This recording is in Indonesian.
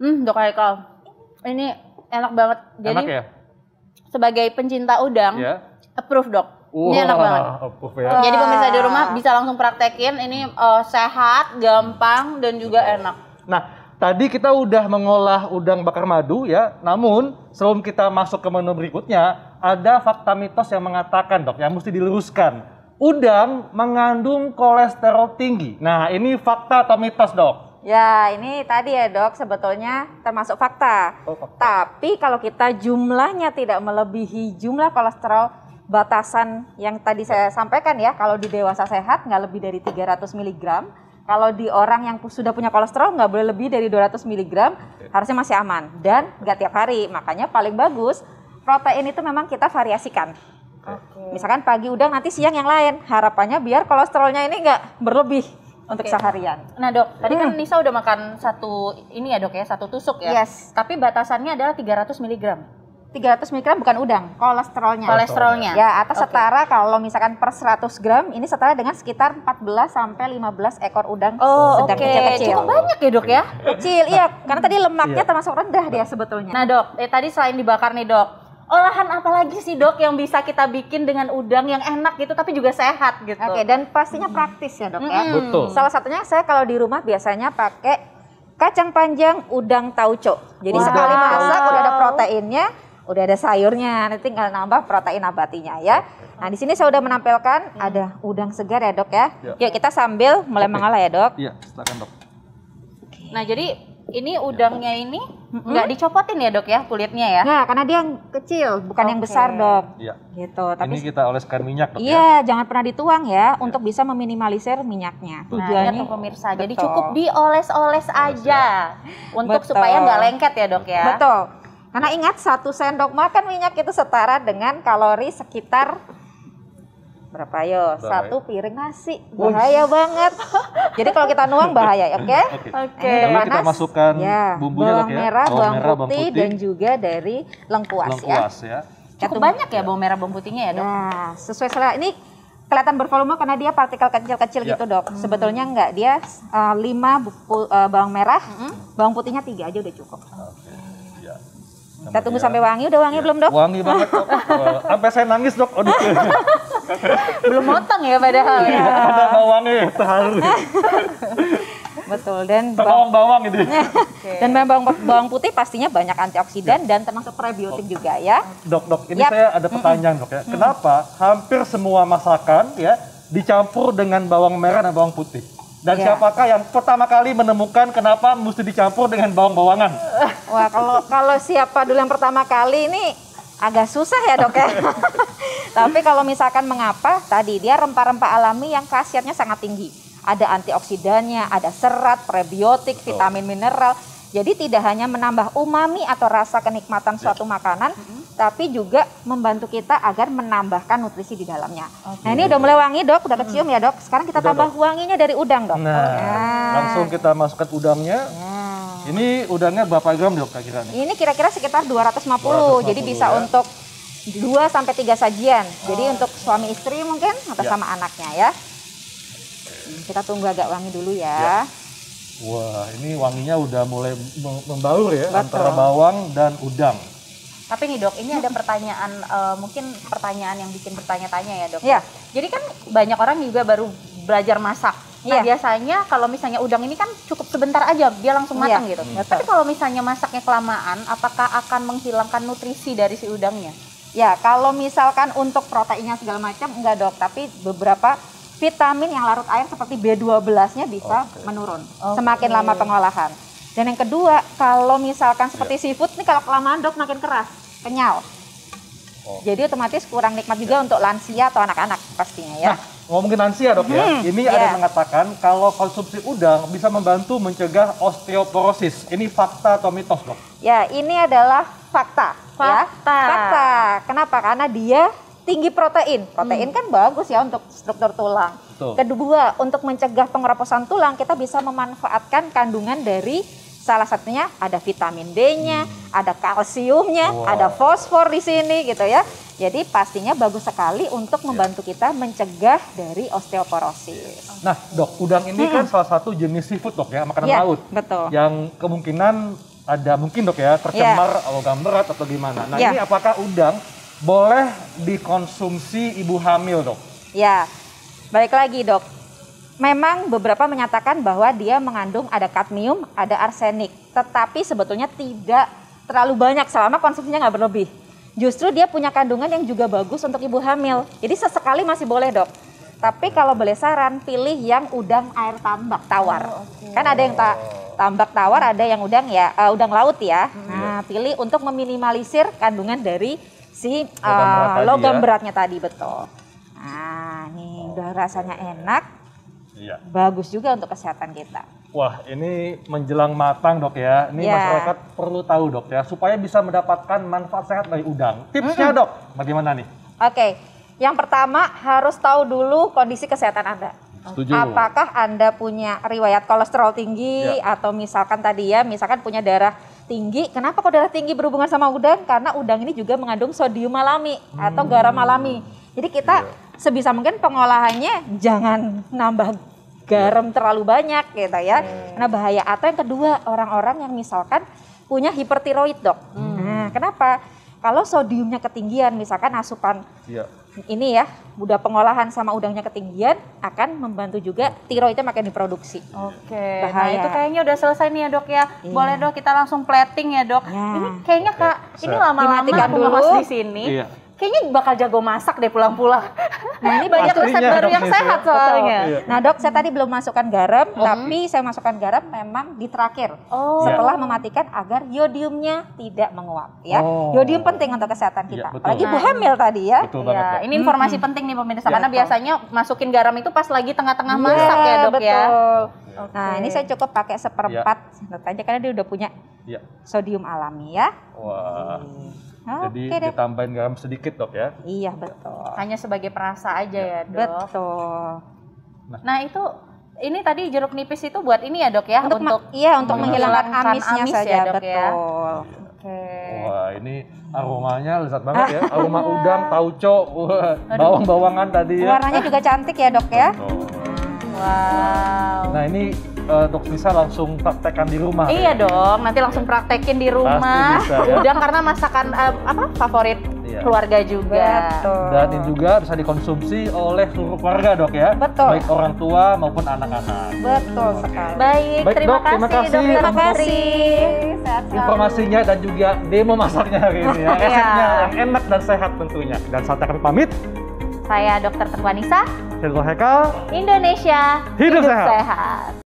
Dok Haikal, ini enak banget. Jadi Enak ya? sebagai pencinta udang, approve dok. Ini enak banget. Approve ya. Jadi pemirsa di rumah bisa langsung praktekin. Ini sehat, gampang, dan juga enak. Nah, tadi kita udah mengolah udang bakar madu ya. Namun sebelum kita masuk ke menu berikutnya, ada fakta mitos yang mengatakan dok, yang mesti diluruskan. Udang mengandung kolesterol tinggi. Nah, ini fakta atau mitos dok? Ya, ini tadi ya dok, sebetulnya termasuk fakta. Tapi kalau kita jumlahnya tidak melebihi jumlah kolesterol batasan yang tadi saya sampaikan ya, kalau di dewasa sehat nggak lebih dari 300 mg. Kalau di orang yang sudah punya kolesterol nggak boleh lebih dari 200 mg, harusnya masih aman. Dan nggak tiap hari, makanya paling bagus protein itu memang kita variasikan. Misalkan pagi udang, nanti siang yang lain. Harapannya biar kolesterolnya ini nggak berlebih untuk seharian. Nah dok, tadi kan Nisa udah makan satu ini ya dok ya, satu tusuk ya. Yes. Tapi batasannya adalah 300 mg. 300 mg bukan udang, kolesterolnya. Ya, atau setara kalau misalkan per 100 gram, ini setara dengan sekitar 14 sampai 15 ekor udang sedang kecil-kecil. Cukup banyak ya dok ya? Kecil, iya. Karena tadi lemaknya termasuk rendah dia sebetulnya. Nah dok, tadi selain dibakar nih dok, olahan apa lagi sih dok yang bisa kita bikin dengan udang yang enak gitu tapi juga sehat gitu? Oke, dan pastinya praktis ya dok ya. Betul. Salah satunya saya kalau di rumah biasanya pakai kacang panjang udang tauco. Jadi sekali masak udah ada proteinnya, udah ada sayurnya, nanti tinggal nambah protein nabatinya ya. Nah di sini saya udah menampilkan ada udang segar ya dok ya. Yuk kita sambil mulai mengolah ya dok. Iya, silakan dok. Nah jadi ini udangnya ini nggak dicopotin ya dok ya kulitnya ya? Nah karena dia yang kecil bukan yang besar dok. Iya. Gitu. Tapi Ini kita oleskan minyak dok ya. iya, jangan pernah dituang ya untuk bisa meminimalisir minyaknya. Tujuannya tuh pemirsa, jadi cukup dioles-oles aja untuk supaya nggak lengket ya dok ya? Betul. Karena ingat 1 sendok makan minyak itu setara dengan kalori sekitar berapa yo? 1 piring nasi. Bahaya banget. Jadi kalau kita nuang bahaya, oke? Oke. Lalu kita masukkan bumbunya bawang dok ya. merah, bawang putih, dan juga dari lengkuas, lengkuas ya. Cukup banyak ya bawang merah bawang putihnya ya dok? Nah, sesuai selera. Ini kelihatan bervolume karena dia partikel kecil-kecil gitu dok. Sebetulnya enggak, dia 5 bawang merah, bawang putihnya 3 aja udah cukup. Kita tunggu sampai wangi. Udah wangi belum dok? Wangi banget dok. Sampai saya nangis dok. Aduh. Belum motong ya padahal ya. Ada bawangnya terharu. Betul, dan bawang-bawang itu. Dan bawang putih pastinya banyak antioksidan dan termasuk prebiotik juga ya. Dok, ini saya ada pertanyaan dok ya. Kenapa hampir semua masakan ya dicampur dengan bawang merah dan bawang putih? Dan siapakah yang pertama kali menemukan kenapa mesti dicampur dengan bawang-bawangan? Wah, kalau siapa dulu yang pertama kali ini agak susah ya dok ya. Tapi kalau misalkan mengapa, tadi dia rempah-rempah alami yang khasiatnya sangat tinggi. Ada antioksidannya, ada serat, prebiotik, vitamin, mineral. Jadi tidak hanya menambah umami atau rasa kenikmatan suatu makanan, tapi juga membantu kita agar menambahkan nutrisi di dalamnya. Nah ini udah mulai wangi dok, udah kecium ya dok. Sekarang kita tambah wanginya dari udang dok. Langsung kita masukkan udangnya. Ini udangnya berapa gram dok kira-kira? Ini kira-kira sekitar 250, jadi bisa untuk 2 sampai 3 sajian. Jadi untuk suami istri mungkin atau sama anaknya ya. Kita tunggu agak wangi dulu ya. Wah, ini wanginya udah mulai membaur ya. Betul. Antara bawang dan udang. Tapi nih dok, ini ada pertanyaan, mungkin pertanyaan yang bikin bertanya-tanya ya dok. Iya. Jadi kan banyak orang juga baru belajar masak. Nah biasanya kalau misalnya udang ini kan cukup sebentar aja, dia langsung matang gitu. Tapi kalau misalnya masaknya kelamaan, apakah akan menghilangkan nutrisi dari si udangnya? Ya, kalau misalkan untuk proteinnya segala macam enggak dok, tapi beberapa vitamin yang larut air seperti B12-nya bisa menurun semakin lama pengolahan. Dan yang kedua, kalau misalkan seperti seafood nih kalau kelamaan dok makin keras, kenyal. Jadi otomatis kurang nikmat juga untuk lansia atau anak-anak pastinya ya. Nah, ngomongin lansia dok ya, ini ada yang mengatakan kalau konsumsi udang bisa membantu mencegah osteoporosis. Ini fakta atau mitos dok? Ya, ini adalah fakta. Fakta. Kenapa? Karena dia tinggi protein. Protein kan bagus ya untuk struktur tulang. Betul. Kedua, untuk mencegah pengeroposan tulang, kita bisa memanfaatkan kandungan dari salah satunya ada vitamin D-nya, ada kalsiumnya, ada fosfor di sini gitu ya. Jadi pastinya bagus sekali untuk membantu kita mencegah dari osteoporosis. Nah dok, udang ini kan salah satu jenis seafood dok ya, makanan laut. Betul. Yang kemungkinan ada mungkin dok ya tercemar logam berat atau gimana. Nah ini apakah udang boleh dikonsumsi ibu hamil dok? Ya, balik lagi dok. Memang beberapa menyatakan bahwa dia mengandung ada kadmium, ada arsenik. Tetapi sebetulnya tidak terlalu banyak selama konsumsinya nggak berlebih. Justru dia punya kandungan yang juga bagus untuk ibu hamil. Jadi sesekali masih boleh dok. Tapi kalau boleh saran, pilih yang udang air tambak tawar. Kan ada yang tambak tawar, ada yang udang laut ya. Nah, pilih untuk meminimalisir kandungan dari si logam beratnya tadi, betul. Nah, nih udah rasanya enak. Iya. Bagus juga untuk kesehatan kita. Wah, ini menjelang matang dok ya. Ini masyarakat perlu tahu dok ya, supaya bisa mendapatkan manfaat sehat dari udang. Tipsnya dok, bagaimana nih? Oke. Yang pertama harus tahu dulu kondisi kesehatan Anda. Setuju. Apakah Anda punya riwayat kolesterol tinggi atau misalkan tadi ya, misalkan punya darah tinggi. Kenapa kok darah tinggi berhubungan sama udang? Karena udang ini juga mengandung sodium alami atau garam alami. Jadi kita sebisa mungkin pengolahannya jangan nambah garam terlalu banyak gitu ya. Karena bahaya. Atau yang kedua, orang-orang yang misalkan punya hipertiroid dok. Nah, kenapa? Kalau sodiumnya ketinggian, misalkan asupan ini ya, udah pengolahan sama udangnya ketinggian, akan membantu juga tiroidnya makin diproduksi. Oke, nah itu kayaknya udah selesai nih ya dok ya. Boleh dok kita langsung plating ya dok. Ini kayaknya kak, ini lama-lama aku ngemas di sini. Kayaknya bakal jago masak deh pulang-pulang. Nah ini banyak resep baru yang sehat soalnya. Nah dok, saya tadi belum masukkan garam, tapi saya masukkan garam memang di terakhir. Setelah mematikan agar yodiumnya tidak menguap. Ya, yodium penting untuk kesehatan kita. Apalagi ibu hamil tadi ya. Ini informasi penting nih pemirsa, karena biasanya masukin garam itu pas lagi tengah-tengah masak ya dok ya. Nah ini saya cukup pakai seperempat aja karena dia udah punya sodium alami ya. Wah. Jadi ditambahin garam sedikit dok ya? Iya betul. Hanya sebagai perasa aja ya dok? Betul. Nah itu, ini tadi jeruk nipis itu buat ini ya dok ya? Untuk menghilangkan amisnya saja ya, dok, betul. Ya? Wah ini aromanya lezat banget ya. Aroma udang, tauco, bawang-bawangan tadi ya. Warnanya juga cantik ya dok ya? Wow. Nah ini Dok Nisa langsung praktekkan di rumah. Iya dong, nanti langsung praktekin di rumah. Pasti bisa, ya? Udang karena masakan favorit keluarga juga. Betul. Dan ini juga bisa dikonsumsi oleh seluruh keluarga dok ya. Betul. Baik orang tua maupun anak-anak. Betul sekali. Baik, terima kasih dok. Terima kasih. Sehat selalu. Informasinya dan juga demo masaknya hari ini ya. Resepnya yang enak dan sehat tentunya. Dan saatnya kami pamit. Saya Dr. Teguh Anissa. Saya Hekal. Indonesia Hidup sehat. sehat.